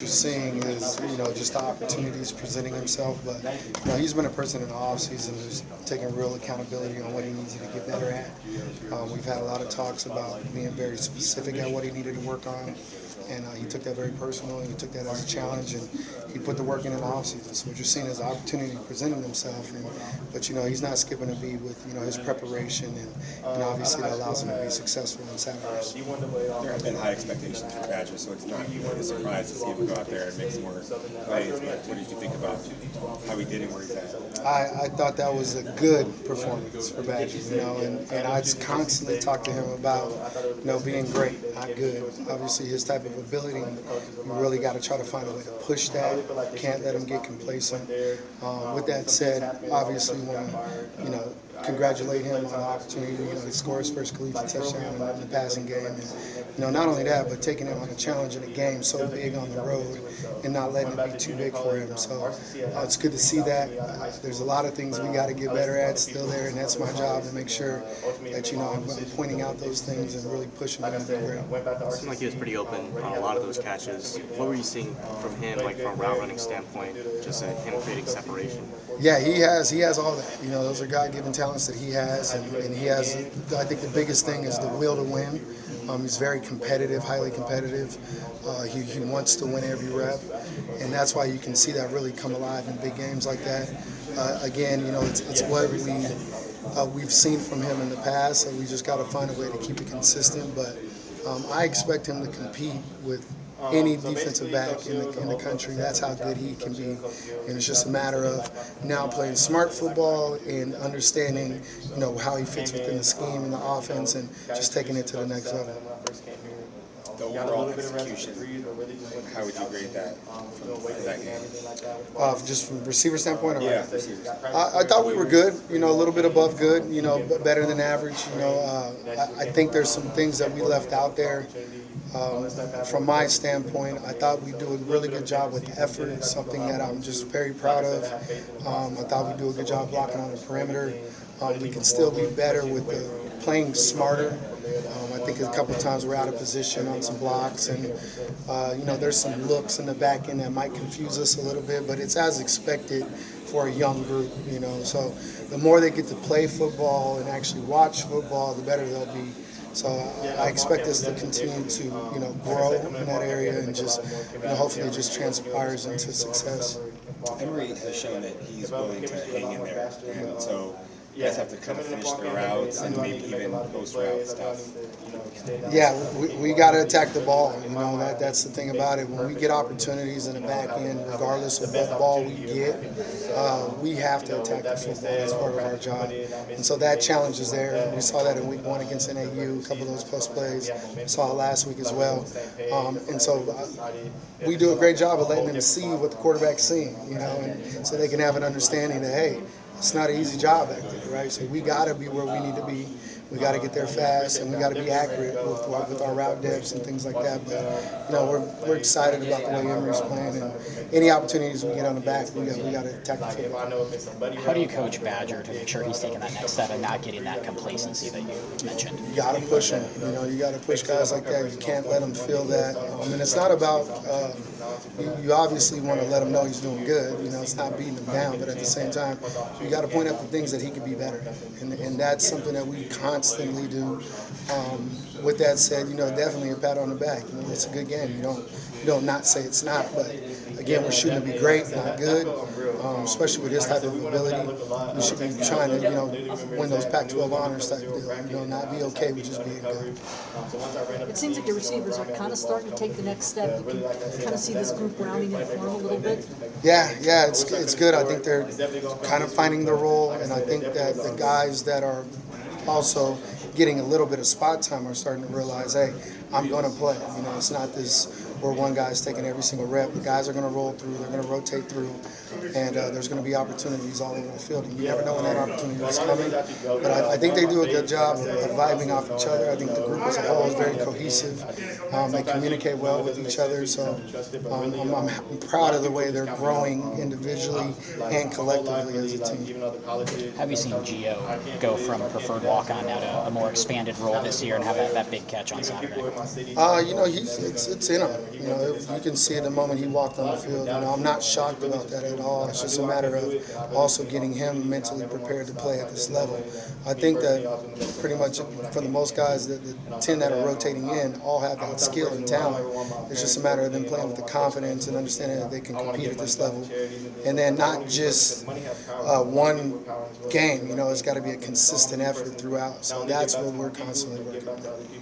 You're seeing is, just the opportunities presenting himself, but, he's been a person in the offseason who's taking real accountability on what he needs to get better at. We've had a lot of talks about being very specific at what he needed to work on, and he took that very personally. He took that as a challenge, and he put the work in the offseason. So what you're seeing is opportunity presenting himself, but he's not skipping a beat with his preparation, and obviously that allows him to be successful on Saturdays. There have been high expectations for Badger, so it's not really a surprise to see him go out there and make some more plays. But what did you think about how he did and where he's at? I thought that was a good performance for Badger, and I just constantly talk to him about, being great, not good. Obviously, his type of ability, you really got to try to find a way to push that. You can't let him get complacent. With that said, obviously, want to, congratulate him on the opportunity to score his first collegiate touchdown in the passing game. And, not only that, but taking him on a challenge in a game so big on the road and not letting it be too big for him. So it's good to see that. There's a lot of things we got to get better at still there, and that's my job to make sure that, I'm pointing out those things and really pushing him to be great. It seemed like he was pretty open on a lot of those catches. What were you seeing from him, like from a route running standpoint, just him creating separation? Yeah, he has all that. Those are God-given talents that he has, and he has, I think the biggest thing is the will to win. He's very competitive, highly competitive. He wants to win every rep, and that's why you can see that really come alive in big games like that. Again, it's what we've seen from him in the past, so we just got to find a way to keep it consistent. But I expect him to compete with any defensive back in the country. That's how good he can be, and it's just a matter of now playing smart football and understanding, how he fits within the scheme and the offense, and just taking it to the next level. The overall execution, how would you grade that from that game? Just from receiver standpoint? Or Yeah, I thought we were good, a little bit above good, better than average. I think there's some things that we left out there. From my standpoint, I thought we do a really good job with effort, something that I'm just very proud of. I thought we do a good job blocking on the perimeter. We can still be better with playing smarter. I think a couple of times we're out of position on some blocks, and there's some looks in the back end that might confuse us a little bit, but it's as expected for a young group, So the more they get to play football and actually watch football, the better they'll be. So I expect us to continue to, grow in that area, and just, hopefully it just transpires into success. Emory has shown that he's willing to hang in there, and so you guys have to kind of finish their routes and maybe even post-route stuff. Yeah, we got to attack the ball. That's the thing about it. When we get opportunities in the back end, regardless of what ball we get, we have to attack the football. That's part of our job. And so that challenge is there. We saw that in week 1 against NAU, a couple of those post plays. We saw it last week as well. And so we do a great job of letting them see what the quarterback's seeing, and so they can have an understanding that, hey, it's not an easy job back there, right? So we got to be where we need to be. We got to get there fast, and we got to be accurate with our route depths and things like that. But we're excited about the way Emory's playing, and any opportunities we get on the back, we got to attack the football. How do you coach Badger to make sure he's taking that next step and not getting that complacency that you mentioned? You got to push him. You got to push guys like that. You can't let them feel that. It's not about. You obviously want to let him know he's doing good. It's not beating him down, but at the same time, you got to point out the things that he could be better, and that's something that we constantly do. With that said, definitely a pat on the back. It's a good game. You don't not say it's not, but again, we're shooting to be great, not good. Especially with his type of ability, we should be trying to, win those Pac-12 honors type deal. Not be okay with just being good. It seems like your receivers are kind of starting to take the next step. You can kind of see this group rounding in form a little bit. Yeah, it's good. I think they're kind of finding their role, and I think that the guys that are also getting a little bit of spot time are starting to realize, hey, I'm going to play. It's not this where one guy's taking every single rep. The guys are going to roll through. They're going to rotate through, and there's going to be opportunities all over the field. And you never know when that opportunity is coming. But I think they do a good job of vibing off each other. I think the group as a whole is very cohesive. They communicate well with each other. So I'm proud of the way they're growing individually and collectively as a team. Have you seen Gio go from a preferred walk-on now to a more expanded role this year and have that big catch on Saturday? It's in him. You know, you can see it the moment he walked on the field. You know, I'm not shocked about that at all. It's just a matter of also getting him mentally prepared to play at this level. I think that pretty much for the most guys, the 10 that are rotating in all have that skill and talent. It's just a matter of them playing with the confidence and understanding that they can compete at this level. And then not just one game, you know, it's got to be a consistent effort throughout. So that's what we're constantly working on.